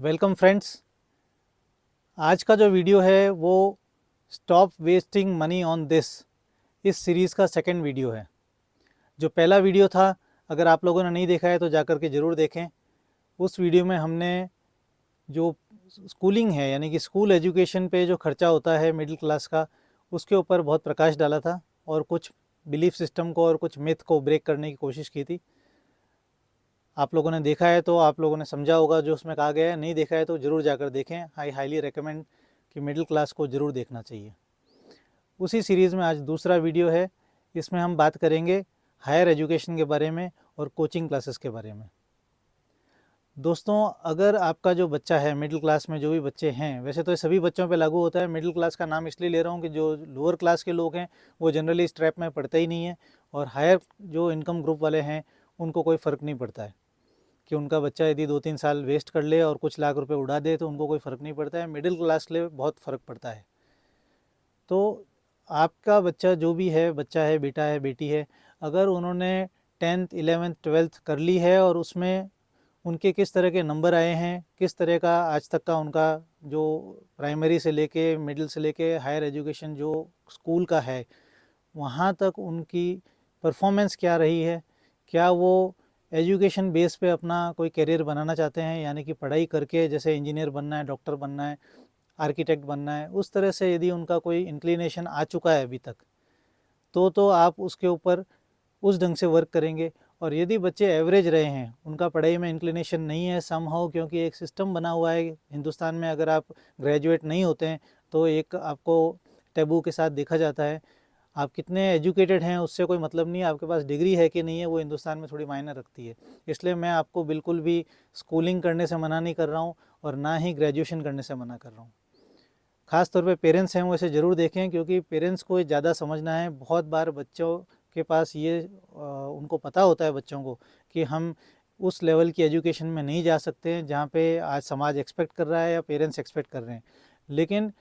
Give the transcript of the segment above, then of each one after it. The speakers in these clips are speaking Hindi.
Welcome friends. आज का जो वीडियो है वो stop wasting money on this इस सीरीज़ का सेकंड वीडियो है। जो पहला वीडियो था, अगर आप लोगों ने नहीं देखा है तो जाकर के ज़रूर देखें। उस वीडियो में हमने जो स्कूलिंग है यानी कि स्कूल एजुकेशन पे जो खर्चा होता है मिडिल क्लास का, उसके ऊपर बहुत प्रकाश डाला था और कुछ बिलीफ सिस्टम को और कुछ मिथ को ब्रेक करने की कोशिश की थी। आप लोगों ने देखा है तो आप लोगों ने समझा होगा जो उसमें कहा गया है। नहीं देखा है तो ज़रूर जाकर देखें। आई हाईली रिकमेंड कि मिडिल क्लास को ज़रूर देखना चाहिए। उसी सीरीज़ में आज दूसरा वीडियो है। इसमें हम बात करेंगे हायर एजुकेशन के बारे में और कोचिंग क्लासेस के बारे में। दोस्तों, अगर आपका जो बच्चा है मिडिल क्लास में, जो भी बच्चे हैं, वैसे तो ये सभी बच्चों पे लागू होता है। मिडिल क्लास का नाम इसलिए ले रहा हूँ कि जो लोअर क्लास के लोग हैं वो जनरली इस ट्रैप में पड़ते ही नहीं हैं, और हायर जो इनकम ग्रुप वाले हैं उनको कोई फ़र्क नहीं पड़ता है कि उनका बच्चा यदि 2-3 साल वेस्ट कर ले और कुछ लाख रुपए उड़ा दे तो उनको कोई फ़र्क नहीं पड़ता है। मिडिल क्लास के लिए बहुत फ़र्क पड़ता है। तो आपका बच्चा जो भी है, बच्चा है, बेटा है, बेटी है, अगर उन्होंने 10th 11th 12th कर ली है और उसमें उनके किस तरह के नंबर आए हैं, किस तरह का आज तक का उनका जो प्राइमरी से लेके मिडिल से लेके हायर एजुकेशन जो स्कूल का है वहाँ तक उनकी परफॉर्मेंस क्या रही है, क्या वो एजुकेशन बेस पे अपना कोई करियर बनाना चाहते हैं, यानी कि पढ़ाई करके जैसे इंजीनियर बनना है, डॉक्टर बनना है, आर्किटेक्ट बनना है, उस तरह से यदि उनका कोई इंक्लिनेशन आ चुका है अभी तक, तो आप उसके ऊपर उस ढंग से वर्क करेंगे। और यदि बच्चे एवरेज रहे हैं, उनका पढ़ाई में इंक्लिनेशन नहीं है समहाउ, क्योंकि एक सिस्टम बना हुआ है हिंदुस्तान में, अगर आप ग्रेजुएट नहीं होते हैं तो एक आपको टैबू के साथ देखा जाता है। आप कितने एजुकेटेड हैं उससे कोई मतलब नहीं है, आपके पास डिग्री है कि नहीं है वो हिंदुस्तान में थोड़ी मायने रखती है। इसलिए मैं आपको बिल्कुल भी स्कूलिंग करने से मना नहीं कर रहा हूँ और ना ही ग्रेजुएशन करने से मना कर रहा हूँ। ख़ास तौर पे पेरेंट्स हैं वो इसे ज़रूर देखें, क्योंकि पेरेंट्स को ज़्यादा समझना है। बहुत बार बच्चों के पास ये उनको पता होता है बच्चों को कि हम उस लेवल की एजुकेशन में नहीं जा सकते हैं जहाँ पे आज समाज एक्सपेक्ट कर रहा है या पेरेंट्स एक्सपेक्ट कर रहे हैं, लेकिन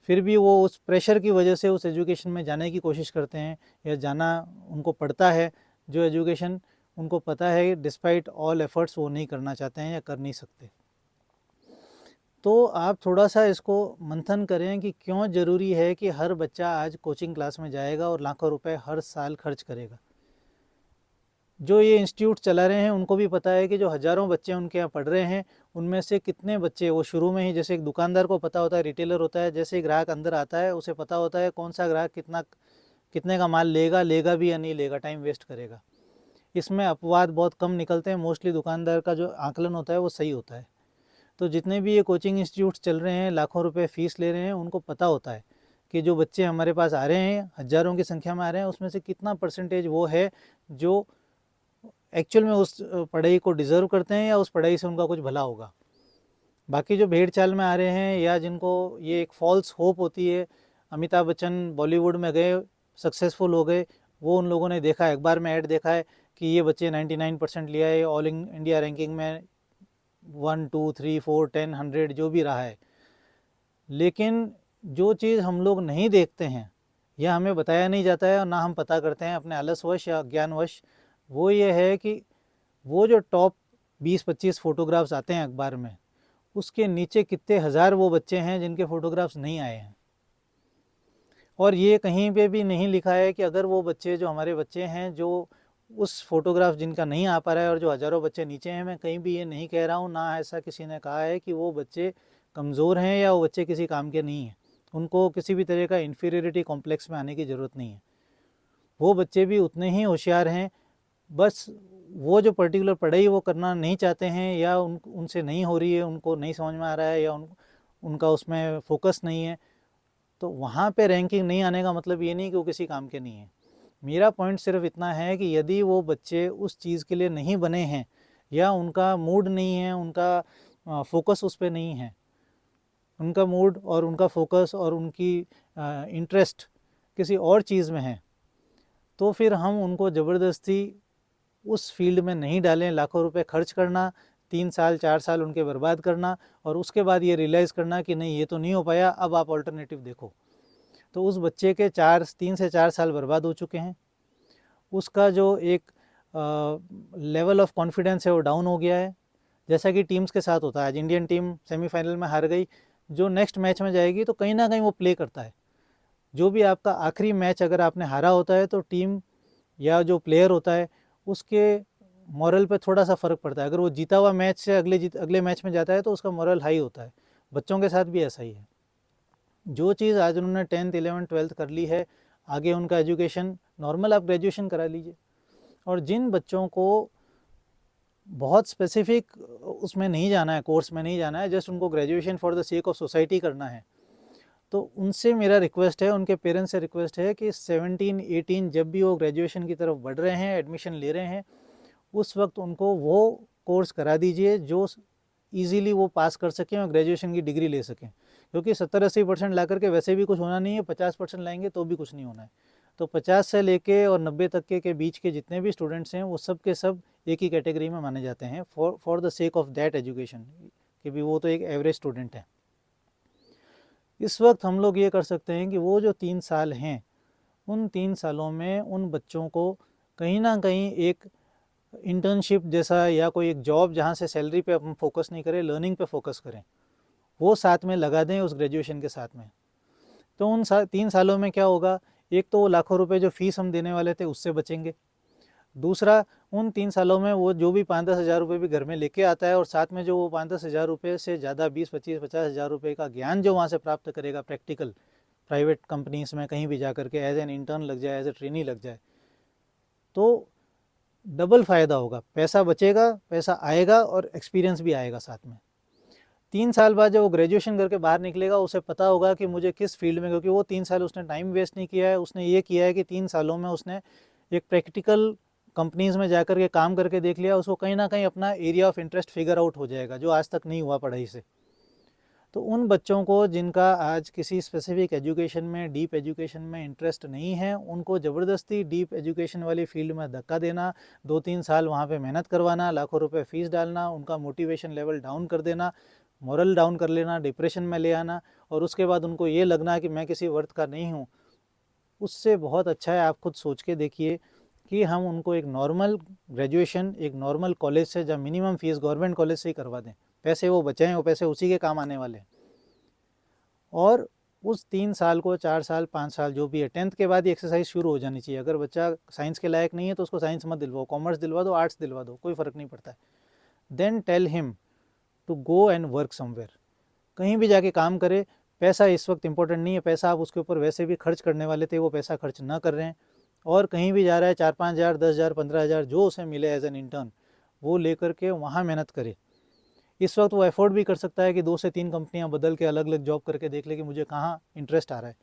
फिर भी वो उस प्रेशर की वजह से उस एजुकेशन में जाने की कोशिश करते हैं या जाना उनको पड़ता है। जो एजुकेशन उनको पता है डिस्पाइट ऑल एफर्ट्स वो नहीं करना चाहते हैं या कर नहीं सकते। तो आप थोड़ा सा इसको मंथन करें कि क्यों ज़रूरी है कि हर बच्चा आज कोचिंग क्लास में जाएगा और लाखों रुपए हर साल खर्च करेगा। जो ये इंस्टीट्यूट चला रहे हैं उनको भी पता है कि जो हज़ारों बच्चे उनके यहाँ पढ़ रहे हैं उनमें से कितने बच्चे वो शुरू में ही, जैसे एक दुकानदार को पता होता है, रिटेलर होता है, जैसे ही ग्राहक अंदर आता है उसे पता होता है कौन सा ग्राहक कितने का माल लेगा, लेगा भी या नहीं लेगा, टाइम वेस्ट करेगा। इसमें अपवाद बहुत कम निकलते हैं। मोस्टली दुकानदार का जो आकलन होता है वो सही होता है। तो जितने भी ये कोचिंग इंस्टीट्यूट्स चल रहे हैं, लाखों रुपए फ़ीस ले रहे हैं, उनको पता होता है कि जो बच्चे हमारे पास आ रहे हैं, हज़ारों की संख्या में आ रहे हैं, उसमें से कितना परसेंटेज वो है जो एक्चुअल में उस पढ़ाई को डिज़र्व करते हैं या उस पढ़ाई से उनका कुछ भला होगा। बाकी जो भेड़ चाल में आ रहे हैं या जिनको ये एक फॉल्स होप होती है, अमिताभ बच्चन बॉलीवुड में गए, सक्सेसफुल हो गए, वो उन लोगों ने देखा है, अखबार में ऐड देखा है कि ये बच्चे 99% लिया है ऑल इंडिया रैंकिंग में, 1 2 3 4 10 100 जो भी रहा है। लेकिन जो चीज़ हम लोग नहीं देखते हैं या हमें बताया नहीं जाता है और ना हम पता करते हैं अपने आलसवश या अज्ञानवश, वो ये है कि वो जो टॉप 20-25 फ़ोटोग्राफ्स आते हैं अखबार में, उसके नीचे कितने हज़ार वो बच्चे हैं जिनके फ़ोटोग्राफ्स नहीं आए हैं। और ये कहीं पे भी नहीं लिखा है कि अगर वो बच्चे जो हमारे बच्चे हैं जो उस फोटोग्राफ जिनका नहीं आ पा रहा है और जो हज़ारों बच्चे नीचे हैं, मैं कहीं भी ये नहीं कह रहा हूँ, ना ऐसा किसी ने कहा है कि वो बच्चे कमज़ोर हैं या वो बच्चे किसी काम के नहीं हैं। उनको किसी भी तरह का इन्फीरियरिटी कॉम्प्लेक्स में आने की ज़रूरत नहीं है। वो बच्चे भी उतने ही होशियार हैं, बस वो जो पर्टिकुलर पढ़ाई वो करना नहीं चाहते हैं या उनसे नहीं हो रही है, उनको नहीं समझ में आ रहा है या उनका उसमें फोकस नहीं है, तो वहाँ पे रैंकिंग नहीं आने का मतलब ये नहीं कि वो किसी काम के नहीं है। मेरा पॉइंट सिर्फ इतना है कि यदि वो बच्चे उस चीज़ के लिए नहीं बने हैं या उनका मूड नहीं है, उनका फोकस उस पर नहीं है, उनका मूड और उनका फोकस और उनकी इंटरेस्ट किसी और चीज़ में है, तो फिर हम उनको ज़बरदस्ती उस फील्ड में नहीं डालें। लाखों रुपए खर्च करना, 3 साल 4 साल उनके बर्बाद करना और उसके बाद ये रियलाइज़ करना कि नहीं ये तो नहीं हो पाया, अब आप ऑल्टरनेटिव देखो। तो उस बच्चे के 3 से 4 साल बर्बाद हो चुके हैं। उसका जो एक लेवल ऑफ कॉन्फिडेंस है वो डाउन हो गया है। जैसा कि टीम्स के साथ होता है। आज इंडियन टीम सेमीफाइनल में हार गई, जो नेक्स्ट मैच में जाएगी तो कहीं ना कहीं वो प्ले करता है। जो भी आपका आखिरी मैच अगर आपने हारा होता है तो टीम या जो प्लेयर होता है उसके मॉरल पे थोड़ा सा फ़र्क पड़ता है। अगर वो जीता हुआ मैच से अगले मैच में जाता है तो उसका मॉरल हाई होता है। बच्चों के साथ भी ऐसा ही है। जो चीज़ आज उन्होंने 10th 11th 12th कर ली है, आगे उनका एजुकेशन नॉर्मल आप ग्रेजुएशन करा लीजिए। और जिन बच्चों को बहुत स्पेसिफिक उसमें नहीं जाना है, कोर्स में नहीं जाना है, जस्ट उनको graduation for the sake of society करना है, तो उनसे मेरा रिक्वेस्ट है, उनके पेरेंट्स से रिक्वेस्ट है कि 17 18 जब भी वो ग्रेजुएशन की तरफ बढ़ रहे हैं, एडमिशन ले रहे हैं, उस वक्त उनको वो कोर्स करा दीजिए जो ईज़िली वो पास कर सकें और ग्रेजुएशन की डिग्री ले सकें। क्योंकि 70-80% ला करके वैसे भी कुछ होना नहीं है, 50% लाएंगे तो भी कुछ नहीं होना है। तो 50 से लेके और 90 तक के बीच के जितने भी स्टूडेंट्स हैं वो सब के सब एक ही कैटेगरी में माने जाते हैं for the sake of that education, कि भी वो तो एक एवरेज स्टूडेंट है। इस वक्त हम लोग ये कर सकते हैं कि वो जो 3 साल हैं, उन 3 सालों में उन बच्चों को कहीं ना कहीं एक इंटर्नशिप जैसा या कोई एक जॉब जहाँ से सैलरी पे अपन फोकस नहीं करें, लर्निंग पे फोकस करें, वो साथ में लगा दें उस ग्रेजुएशन के साथ में। तो उन 3 सालों में क्या होगा, एक तो वो लाखों रुपए जो फीस हम देने वाले थे उससे बचेंगे। दूसरा, उन 3 सालों में वो जो भी 5-10 हज़ार रुपये भी घर में लेके आता है और साथ में जो वो 5-10 हज़ार रुपये से ज़्यादा 20-25-50 हज़ार रुपये का ज्ञान जो वहाँ से प्राप्त करेगा प्रैक्टिकल, प्राइवेट कंपनीज में कहीं भी जा करके एज एन इंटर्न लग जाए, एज ए ट्रेनी लग जाए, तो डबल फ़ायदा होगा। पैसा बचेगा, पैसा आएगा और एक्सपीरियंस भी आएगा साथ में। 3 साल बाद जब वो ग्रेजुएशन करके बाहर निकलेगा, उसे पता होगा कि मुझे किस फील्ड में, क्योंकि वो 3 साल उसने टाइम वेस्ट नहीं किया है, उसने ये किया है कि 3 सालों में उसने एक प्रैक्टिकल कंपनीज़ में जाकर के काम करके देख लिया। उसको कहीं ना कहीं अपना area of interest figure out हो जाएगा, जो आज तक नहीं हुआ पढ़ाई से। तो उन बच्चों को जिनका आज किसी स्पेसिफिक एजुकेशन में, डीप एजुकेशन में इंटरेस्ट नहीं है, उनको ज़बरदस्ती डीप एजुकेशन वाली फील्ड में धक्का देना, 2-3 साल वहाँ पे मेहनत करवाना, लाखों रुपए फीस डालना, उनका मोटिवेशन लेवल डाउन कर देना, मॉरल डाउन कर लेना, डिप्रेशन में ले आना, और उसके बाद उनको ये लगना कि मैं किसी वर्थ का नहीं हूँ, उससे बहुत अच्छा है आप खुद सोच के देखिए कि हम उनको एक नॉर्मल ग्रेजुएशन, एक नॉर्मल कॉलेज से, जब मिनिमम फीस गवर्नमेंट कॉलेज से ही करवा दें, पैसे वो बचाएं, वो पैसे उसी के काम आने वाले हैं। और उस 3 साल को 4 साल 5 साल जो भी है, 10th के बाद ही एक्सरसाइज शुरू हो जानी चाहिए। अगर बच्चा साइंस के लायक नहीं है तो उसको साइंस मत दिलवाओ, कॉमर्स दिलवा दो, आर्ट्स दिलवा दो, कोई फ़र्क नहीं पड़ता है। Then tell him to go and work somewhere, कहीं भी जाके काम करे। पैसा इस वक्त इंपॉर्टेंट नहीं है, पैसा आप उसके ऊपर वैसे भी खर्च करने वाले थे, वो पैसा खर्च ना कर रहे हैं, और कहीं भी जा रहा है 4-5 हज़ार 10 हज़ार 15 हज़ार जो उसे मिले एज एन इंटर्न, वो लेकर के वहाँ मेहनत करे। इस वक्त वो अफोर्ड भी कर सकता है कि 2 से 3 कंपनियां बदल के अलग अलग जॉब करके देख ले कि मुझे कहाँ इंटरेस्ट आ रहा है।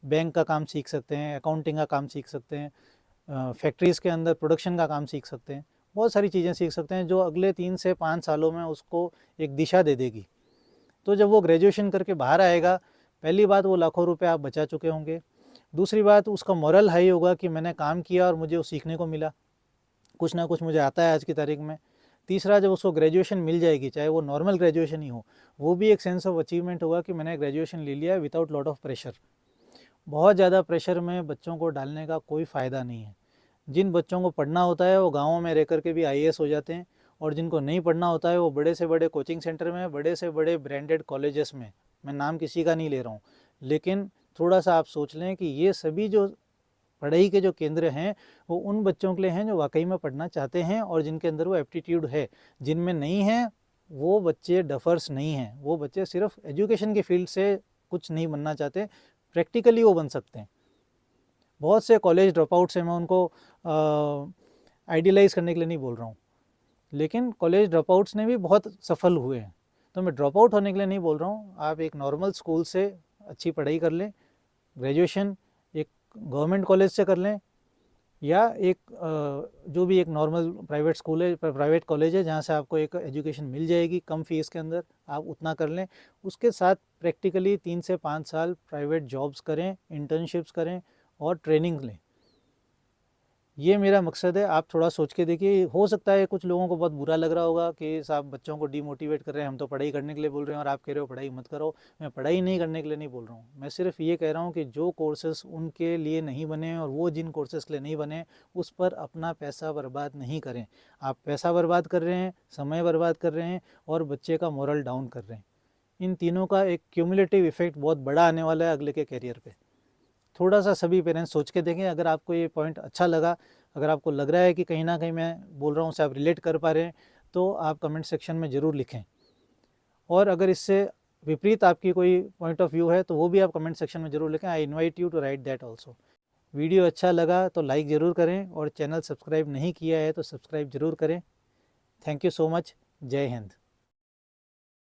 बैंक का काम सीख सकते हैं, अकाउंटिंग का काम सीख सकते हैं, फैक्ट्रीज़ के अंदर प्रोडक्शन का काम सीख सकते हैं, बहुत सारी चीज़ें सीख सकते हैं जो अगले 3 से 5 सालों में उसको एक दिशा दे देगी। तो जब वो ग्रेजुएशन करके बाहर आएगा, पहली बात वो लाखों रुपए आप बचा चुके होंगे, दूसरी बात उसका मोरल हाई होगा कि मैंने काम किया और मुझे वो सीखने को मिला, कुछ ना कुछ मुझे आता है आज की तारीख में। तीसरा, जब उसको ग्रेजुएशन मिल जाएगी, चाहे वो नॉर्मल ग्रेजुएशन ही हो, वो भी एक सेंस ऑफ अचीवमेंट होगा कि मैंने ग्रेजुएशन ले लिया है विदाउट लॉट ऑफ प्रेशर। बहुत ज़्यादा प्रेशर में बच्चों को डालने का कोई फ़ायदा नहीं है। जिन बच्चों को पढ़ना होता है वो गाँवों में रह कर के भी IAS हो जाते हैं, और जिनको नहीं पढ़ना होता है वो बड़े से बड़े कोचिंग सेंटर में, बड़े से बड़े ब्रांडेड कॉलेजेस में, मैं नाम किसी का नहीं ले रहा हूँ, लेकिन थोड़ा सा आप सोच लें कि ये सभी जो पढ़ाई के जो केंद्र हैं वो उन बच्चों के लिए हैं जो वाकई में पढ़ना चाहते हैं और जिनके अंदर वो एप्टीट्यूड है। जिनमें नहीं है वो बच्चे डफर्स नहीं हैं, वो बच्चे सिर्फ एजुकेशन के फील्ड से कुछ नहीं बनना चाहते, प्रैक्टिकली वो बन सकते हैं। बहुत से कॉलेज ड्रॉप आउट्स हैं, मैं उनको आइडियलाइज़ करने के लिए नहीं बोल रहा हूँ, लेकिन कॉलेज ड्रॉप आउट्स ने भी बहुत सफल हुए हैं। तो मैं ड्रॉप आउट होने के लिए नहीं बोल रहा हूँ, आप एक नॉर्मल स्कूल से अच्छी पढ़ाई कर लें, ग्रेजुएशन एक गवर्नमेंट कॉलेज से कर लें, या एक जो भी एक नॉर्मल प्राइवेट स्कूल है, प्राइवेट कॉलेज है जहाँ से आपको एक एजुकेशन मिल जाएगी कम फीस के अंदर, आप उतना कर लें। उसके साथ प्रैक्टिकली 3 से 5 साल प्राइवेट जॉब्स करें, इंटर्नशिप्स करें और ट्रेनिंग लें। ये मेरा मकसद है। आप थोड़ा सोच के देखिए, हो सकता है कुछ लोगों को बहुत बुरा लग रहा होगा कि साहब बच्चों को डीमोटिवेट कर रहे हैं, हम तो पढ़ाई करने के लिए बोल रहे हैं और आप कह रहे हो पढ़ाई मत करो। मैं पढ़ाई नहीं करने के लिए नहीं बोल रहा हूँ, मैं सिर्फ ये कह रहा हूँ कि जो कोर्सेस उनके लिए नहीं बने और वो जिन कोर्सेस के लिए नहीं बने उस पर अपना पैसा बर्बाद नहीं करें। आप पैसा बर्बाद कर रहे हैं, समय बर्बाद कर रहे हैं और बच्चे का मोरल डाउन कर रहे हैं। इन तीनों का एक क्यूमुलेटिव इफेक्ट बहुत बड़ा आने वाला है अगले के कैरियर पे। थोड़ा सा सभी पेरेंट्स सोच के देखें। अगर आपको ये पॉइंट अच्छा लगा, अगर आपको लग रहा है कि कहीं ना कहीं मैं बोल रहा हूँ उससे आप रिलेट कर पा रहे हैं, तो आप कमेंट सेक्शन में ज़रूर लिखें। और अगर इससे विपरीत आपकी कोई पॉइंट ऑफ व्यू है तो वो भी आप कमेंट सेक्शन में ज़रूर लिखें। I invite you to write that also. Video अच्छा लगा तो लाइक ज़रूर करें और चैनल सब्सक्राइब नहीं किया है तो सब्सक्राइब ज़रूर करें। Thank you so much. जय हिंद।